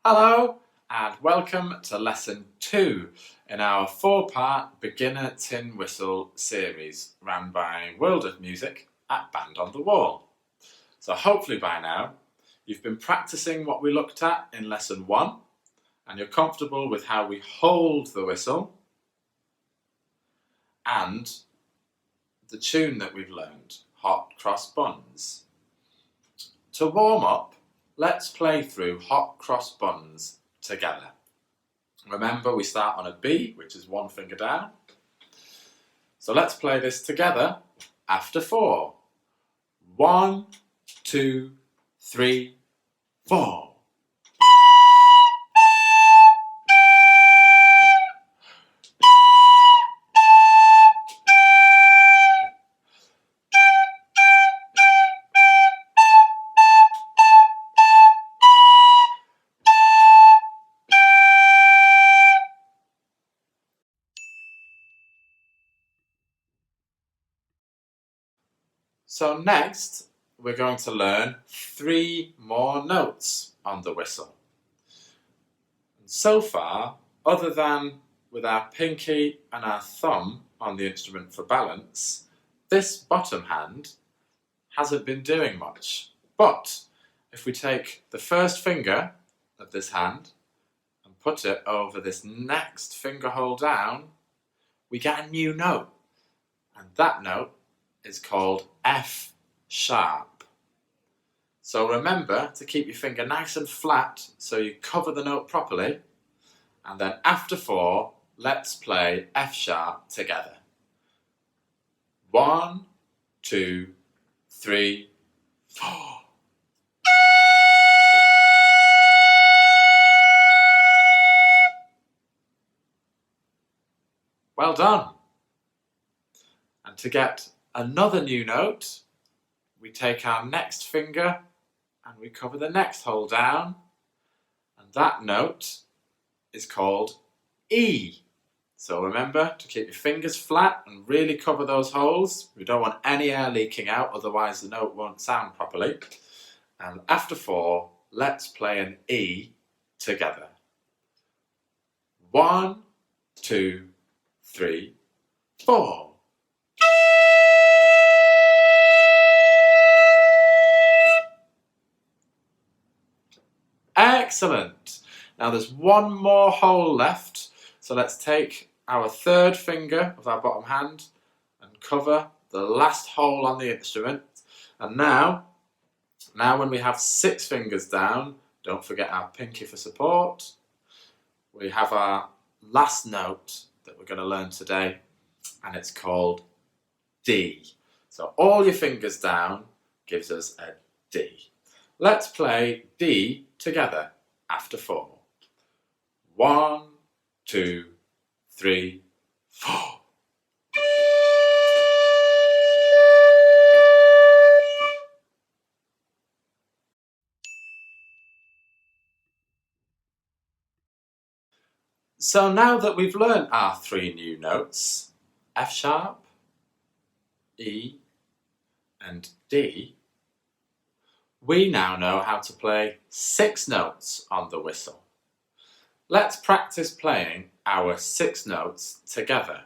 Hello and welcome to lesson 2 in our 4-part beginner tin whistle series run by World of Music at Band on the Wall. So hopefully by now you've been practicing what we looked at in lesson 1 and you're comfortable with how we hold the whistle and the tune that we've learned, Hot Cross Buns. To warm up, let's play through Hot Cross Buns together. Remember, we start on a B, which is one finger down. So let's play this together after 4. 1, 2, 3, 4. So next, we're going to learn 3 more notes on the whistle. And so far, other than with our pinky and our thumb on the instrument for balance, this bottom hand hasn't been doing much. But if we take the first finger of this hand and put it over this next finger hole down, we get a new note. And that note is called F sharp. So remember to keep your finger nice and flat so you cover the note properly. And then after 4, let's play F sharp together. 1, 2, 3, 4. Well done. And to get another new note, we take our next finger and we cover the next hole down, and that note is called E. So remember to keep your fingers flat and really cover those holes. We don't want any air leaking out, otherwise the note won't sound properly. And after 4, let's play an E together. 1, 2, 3, 4. Excellent. Now there's one more hole left, so let's take our third finger of our bottom hand and cover the last hole on the instrument. And now when we have 6 fingers down, don't forget our pinky for support. We have our last note that we're going to learn today, and it's called D. So all your fingers down gives us a D. Let's play D together after 4. 1, 2, 3, 4. So now that we've learned our 3 new notes, F sharp, E, and D, we now know how to play 6 notes on the whistle. Let's practice playing our 6 notes together.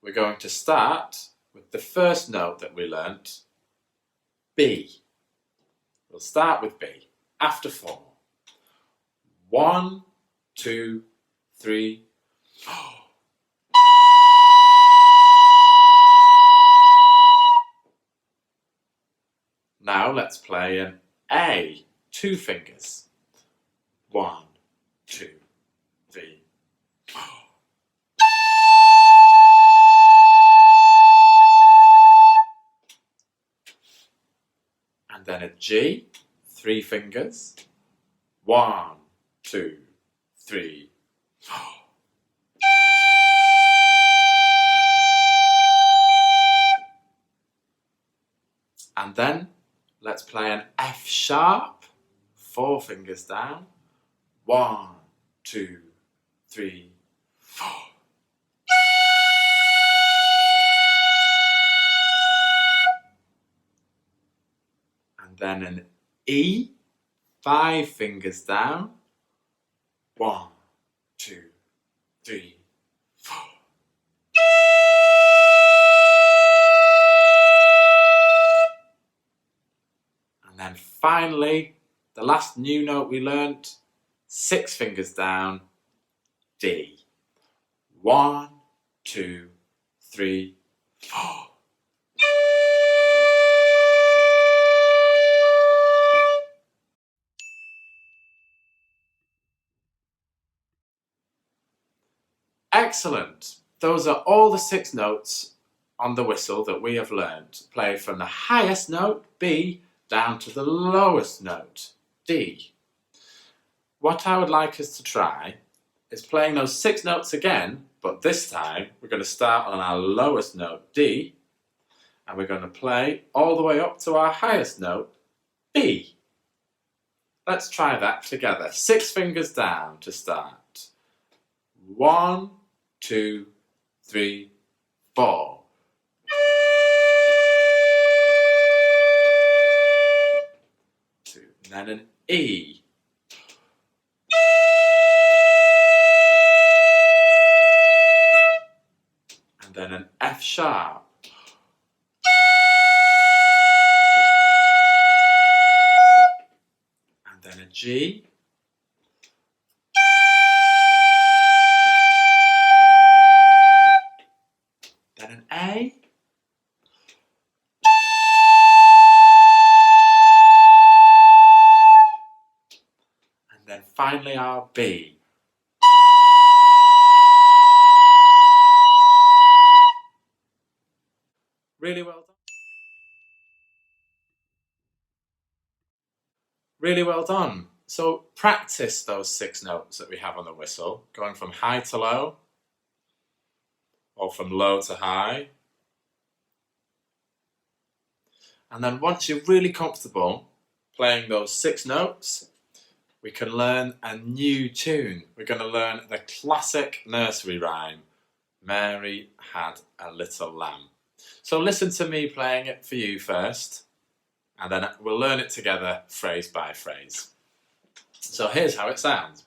We're going to start with the first note that we learnt, B. We'll start with B after 4. 1, 2, 3, 4. Now let's play an A, 2 fingers. 1, 2, 3, 4. And then a G, 3 fingers. 1, 2, 3, 4. And then let's play an F sharp, 4 fingers down. 1, 2, 3, 4. And then an E, 5 fingers down. 1, 2, 3, 4. And then finally, the last new note we learnt, 6 fingers down, D. 1, 2, 3, 4. Excellent. Those are all the 6 notes on the whistle that we have learned. Play from the highest note, B, down to the lowest note, D. What I would like us to try is playing those 6 notes again, but this time we're going to start on our lowest note, D, and we're going to play all the way up to our highest note, B. Let's try that together. 6 fingers down to start. 1, 2, 3, 4. And then an E. And then an F sharp. And then a G. Then an A. And then finally our B. Really well done. Really well done. So practice those 6 notes that we have on the whistle, going from high to low, or from low to high. And then once you're really comfortable playing those 6 notes, we can learn a new tune. We're going to learn the classic nursery rhyme, Mary Had a Little Lamb. So listen to me playing it for you first, and then we'll learn it together phrase by phrase. So here's how it sounds.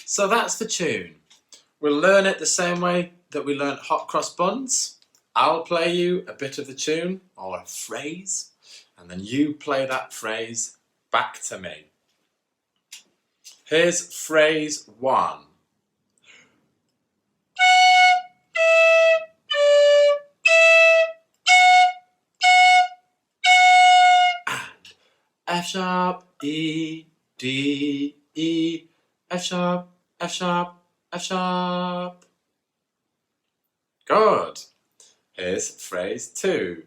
So that's the tune. We'll learn it the same way that we learnt hot cross buns. I'll play you a bit of the tune, or a phrase, and then you play that phrase back to me. Here's phrase 1. F sharp, E, D, E, F sharp, F sharp, F sharp. Good. Here's phrase 2.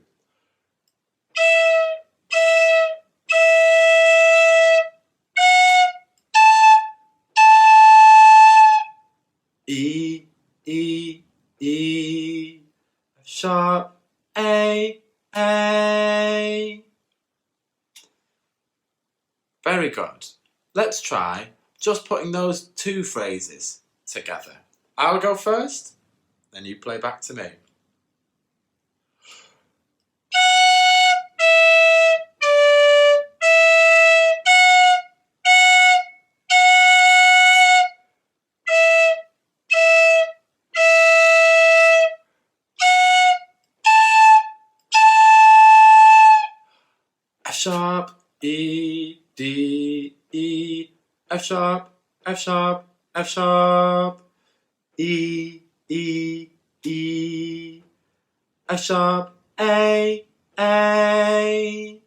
E, E, E, F sharp, A, A. Very good. Let's try just putting those 2 phrases together. I'll go first, then you play back to me. F sharp, E, D, E, F sharp, F sharp, F sharp, E, E, E, F sharp, A, A.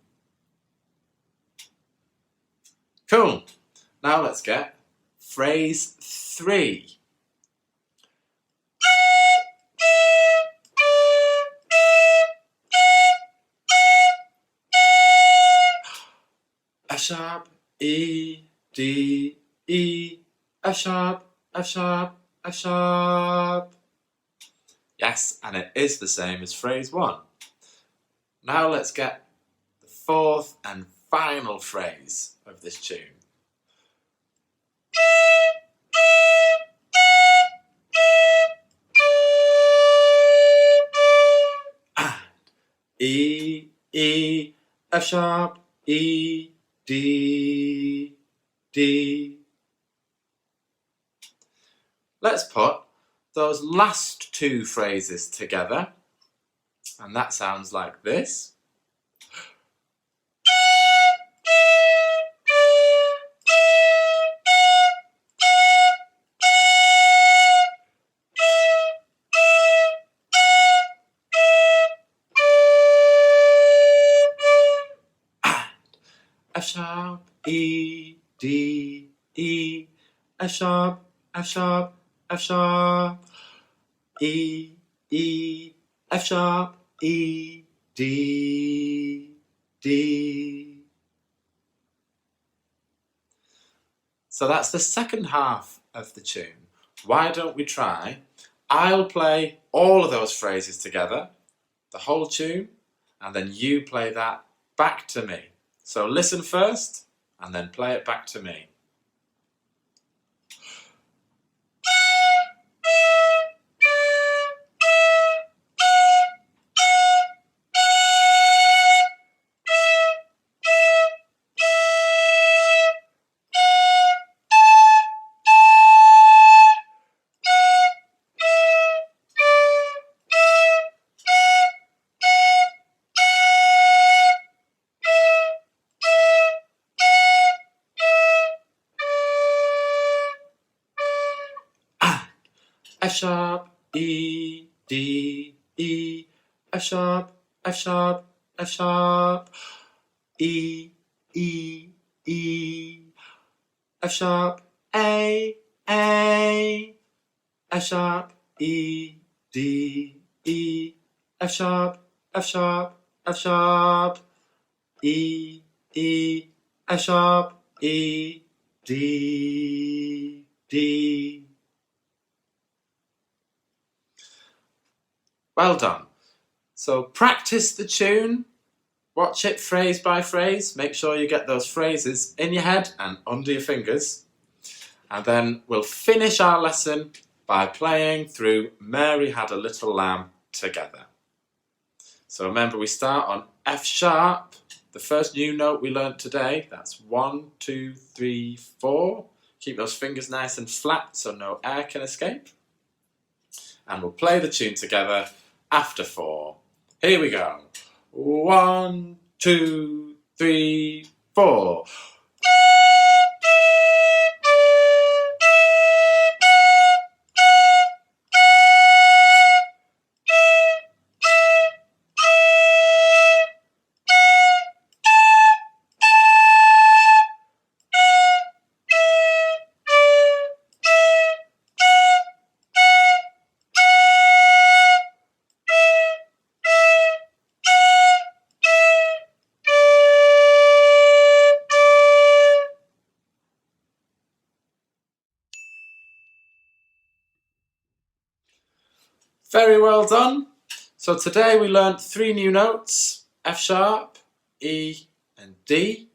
Cool. Now let's get phrase 3. F sharp, E, D, E, F sharp, F sharp, F sharp. Yes, and it is the same as phrase 1. Now let's get the fourth and final phrase of this tune. And E, E, F sharp, E, D, D. Let's put those last two phrases together, and that sounds like this. F sharp, E, D, E, F sharp, F sharp, F sharp, E, E, F sharp, E, D, D. So that's the second half of the tune. Why don't we try? I'll play all of those phrases together, the whole tune, and then you play that back to me. So listen first, and then play it back to me. F sharp, E, D, E, F sharp, F sharp, F sharp, E, E, E, F sharp, A, F sharp, E, D, E, F sharp, F sharp, F sharp, E, E, F sharp, E, D, D. Well done. So practice the tune, watch it phrase by phrase, make sure you get those phrases in your head and under your fingers. And then we'll finish our lesson by playing through Mary Had a Little Lamb together. So remember, we start on F sharp, the first new note we learnt today. That's 1, 2, 3, 4. Keep those fingers nice and flat so no air can escape. And we'll play the tune together after 4. Here we go. 1, 2, 3, 4. Very well done. So today we learnt 3 new notes, F sharp, E and D.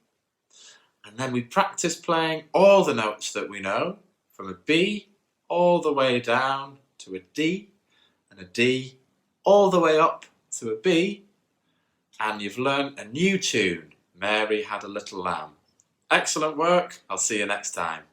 And then we practiced playing all the notes that we know, from a B all the way down to a D, and a D all the way up to a B. And you've learnt a new tune, Mary Had a Little Lamb. Excellent work. I'll see you next time.